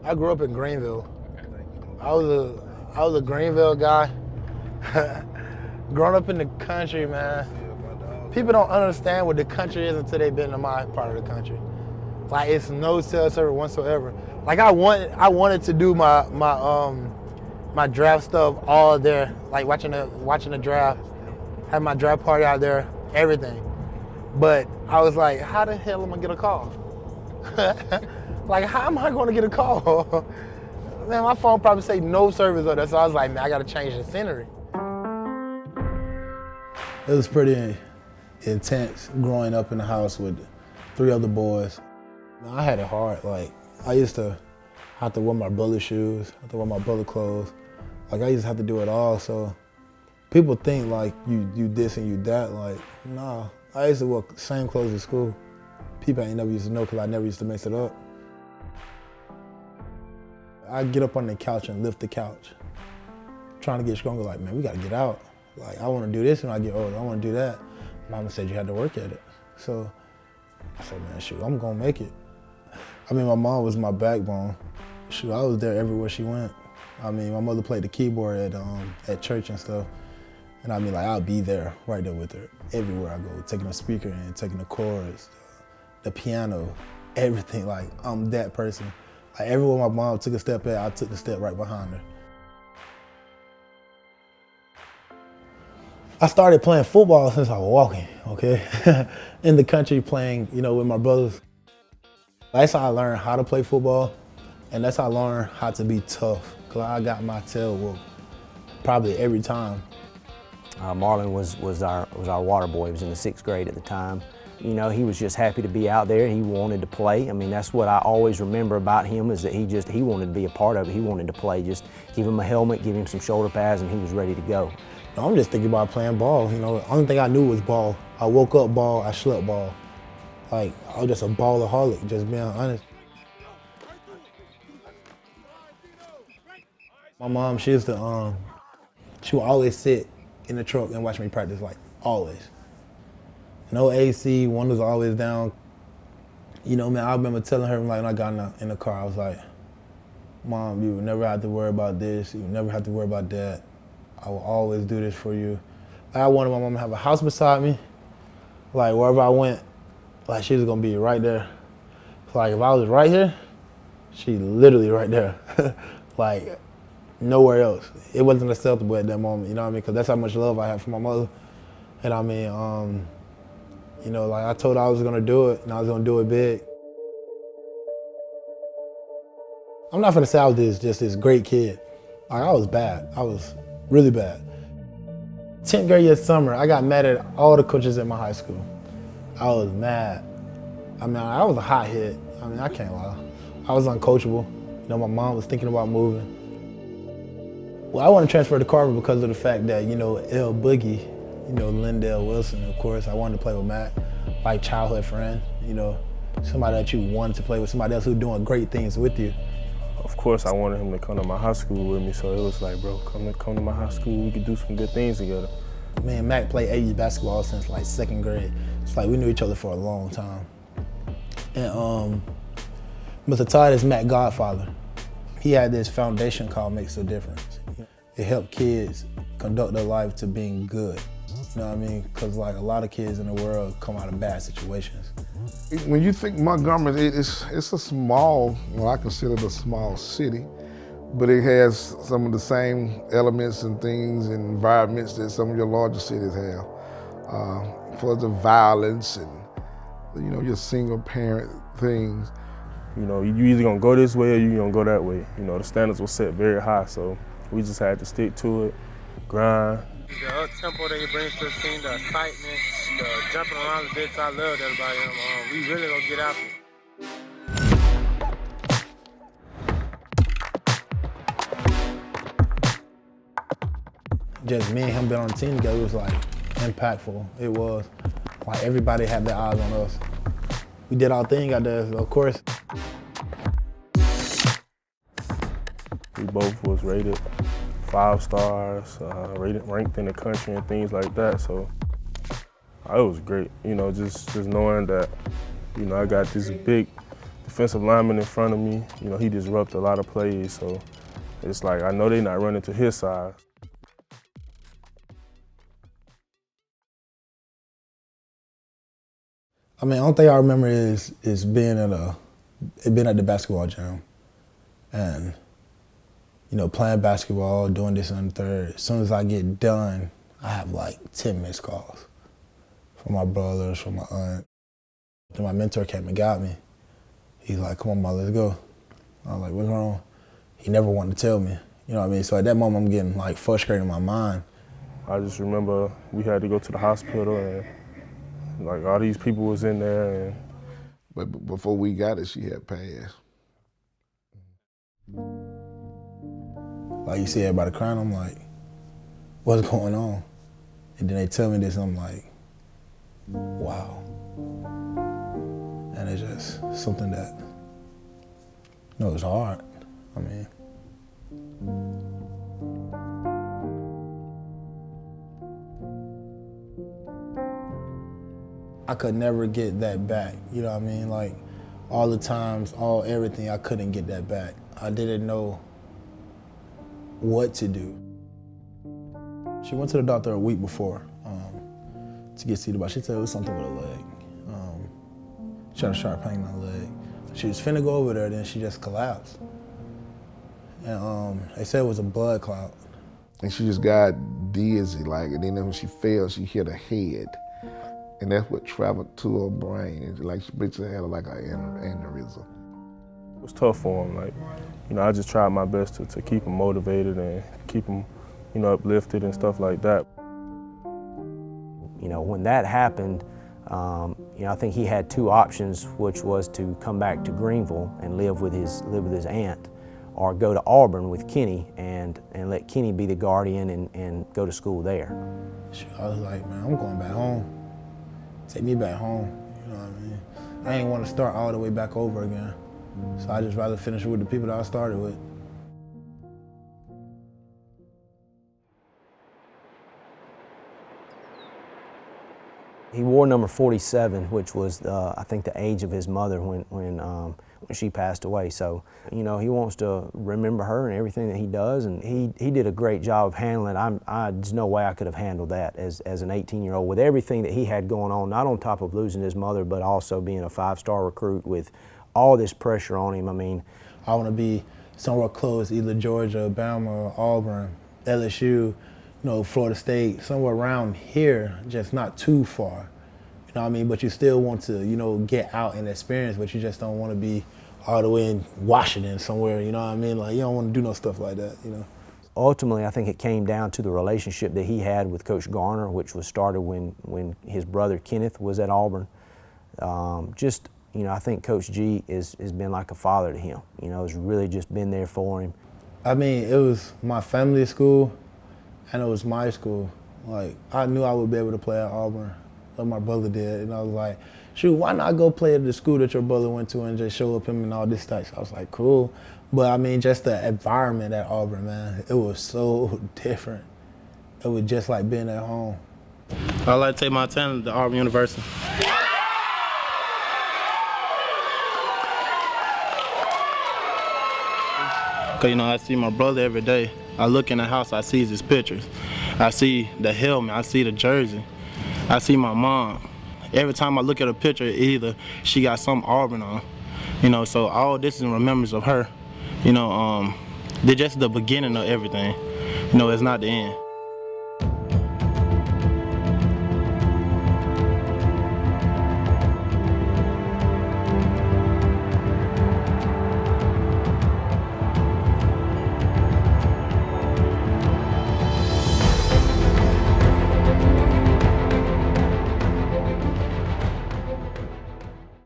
I grew up in Greenville. I was a Greenville guy. Growing up in the country, man. People don't understand what the country is until they've been to my part of the country. Like, it's no cell service whatsoever. Like, I wanted to do my draft stuff all there, like watching the draft, have my draft party out there, everything. But I was like, how the hell am I gonna get a call? Like, how am I gonna get a call? Man, my phone probably say no service on that, so I was like, man, I gotta change the scenery. It was pretty intense growing up in the house with 3 other boys. I had it hard. Like, I used to have to wear my brother's shoes, have to wear my brother's clothes. Like, I used to have to do it all. So people think like you this and you that. Like, nah. I used to wear the same clothes at school. People ain't never used to know because I never used to mix it up. I get up on the couch and lift the couch, trying to get stronger. Like, man, we gotta get out. Like, I want to do this when I get older. I want to do that. Mama said you had to work at it. So I said, man, shoot, I'm gonna make it. I mean, my mom was my backbone. Shoot, I was there everywhere she went. I mean, my mother played the keyboard at church and stuff. And I mean, like, I'll be there, right there with her, everywhere I go, taking a speaker in, taking the chorus, the piano, everything. Like, I'm that person. Like, everywhere my mom took a step at, I took the step right behind her. I started playing football since I was walking, okay? In the country playing, you know, with my brothers. That's how I learned how to play football, and that's how I learned how to be tough, because I got my tail whooped probably every time. Marlon was our water boy. He was in the 6th grade at the time. You know, he was just happy to be out there. He wanted to play. I mean, that's what I always remember about him, is that he wanted to be a part of it. He wanted to play. Just give him a helmet, give him some shoulder pads, and he was ready to go. I'm just thinking about playing ball. You know, the only thing I knew was ball. I woke up ball, I slept ball. Like, I was just a ballaholic, just being honest. My mom, she used to, she would always sit in the truck and watch me practice, like, always. No AC, windows always down. You know, man, I remember telling her, like, when I got in the car, I was like, Mom, you will never have to worry about this. You will never have to worry about that. I will always do this for you. I wanted my mom to have a house beside me. Like, wherever I went, like, she was gonna be right there. Like, if I was right here, she literally right there. Like, nowhere else. It wasn't acceptable at that moment, you know what I mean? Because that's how much love I have for my mother. And I mean, you know, like, I told her I was gonna do it, and I was gonna do it big. I'm not gonna say I was just this great kid. Like, I was bad. I was really bad. 10th grade year summer, I got mad at all the coaches at my high school. I was mad. I mean, I was a hothead. I mean, I can't lie. I was uncoachable. You know, my mom was thinking about moving. Well, I want to transfer to Carver because of the fact that, you know, L Boogie, you know, Lindell Wilson, of course, I wanted to play with Mac, like childhood friend, you know, somebody that you wanted to play with, somebody else who's doing great things with you. Of course, I wanted him to come to my high school with me, so it was like, bro, come to my high school, we could do some good things together. Me and Mac played AU basketball since like 2nd grade. It's like we knew each other for a long time. And Mr. Todd is Mac's godfather. He had this foundation called Makes a Difference. It helped kids conduct their life to being good. You know what I mean? Because like a lot of kids in the world come out of bad situations. When you think Montgomery, it's a small, well, I consider it a small city, but it has some of the same elements and things and environments that some of your larger cities have. For the violence and, you know, your single parent things. You know, you either gonna go this way or you gonna go that way. You know, the standards were set very high, so we just had to stick to it, grind. The up-tempo that he brings to the team, the excitement, the jumping around the bits, I love that about him. We really gonna get after it. Just me and him being on the team together was like impactful. It was like everybody had their eyes on us. We did our thing out there, of course. We both was rated 5 stars, ranked in the country and things like that. So it was great, you know, just knowing that, you know, I got this big defensive lineman in front of me. You know, he disrupted a lot of plays, so it's like I know they're not running to his side. I mean, the only thing I remember is being at the basketball gym, and you know, playing basketball, doing this and the third. As soon as I get done, I have like 10 missed calls from my brothers, from my aunt. Then my mentor came and got me. He's like, "Come on, Ma, let's go." I was like, "What's wrong?" He never wanted to tell me. You know what I mean? So at that moment, I'm getting like frustrated in my mind. I just remember we had to go to the hospital, and like all these people was in there. And But before we got it, she had passed. Like, you see everybody crying, I'm like, what's going on? And then they tell me this, and I'm like, wow. And it's just something that, you know, it's hard. I mean, I could never get that back, you know what I mean? Like, all the times, everything, I couldn't get that back. I didn't know what to do. She went to the doctor a week before to get seen about. She said it was something with her leg. She had a sharp pain in her leg. She was finna go over there, then she just collapsed. And they said it was a blood clot. And she just got dizzy, like, and then when she fell, she hit her head. And that's what traveled to her brain. It's like she basically had like an aneurysm. it was tough for him. Like, you know, I just tried my best to keep him motivated and keep him, you know, uplifted and stuff like that. You know, when that happened, you know, I think he had two options, which was to come back to Greenville and live with his aunt, or go to Auburn with Kenny and let Kenny be the guardian and go to school there. I was like, man, I'm going back home. Take me back home, you know what I mean? I ain't want to start all the way back over again. So I just rather finish with the people that I started with. He wore number 47, which was, I think, the age of his mother when she passed away. So, you know, he wants to remember her and everything that he does, and he did a great job of handling it. There's no way I could have handled that as an 18-year-old with everything that he had going on, not on top of losing his mother, but also being a 5-star recruit with all this pressure on him. I mean, I want to be somewhere close, either Georgia, Alabama, Auburn, LSU, you know, Florida State, somewhere around here, just not too far. You know what I mean? But you still want to, you know, get out and experience, but you just don't want to be all the way in Washington somewhere, you know what I mean? Like, you don't want to do no stuff like that, you know? Ultimately, I think it came down to the relationship that he had with Coach Garner, which was started when his brother Kenneth was at Auburn. You know, I think Coach G has been like a father to him. You know, has really just been there for him. I mean, it was my family's school, and it was my school. Like, I knew I would be able to play at Auburn, like my brother did, and I was like, shoot, why not go play at the school that your brother went to and just show up him and all this stuff? So I was like, cool. But I mean, just the environment at Auburn, man, it was so different. It was just like being at home. I like to take my talent to Auburn University. Cause, you know, I see my brother every day. I look in the house, I see his pictures. I see the helmet, I see the jersey. I see my mom. Every time I look at a picture, either she got some Auburn on, you know, so all this is in remembrance of her. You know, they're just the beginning of everything. You know, it's not the end.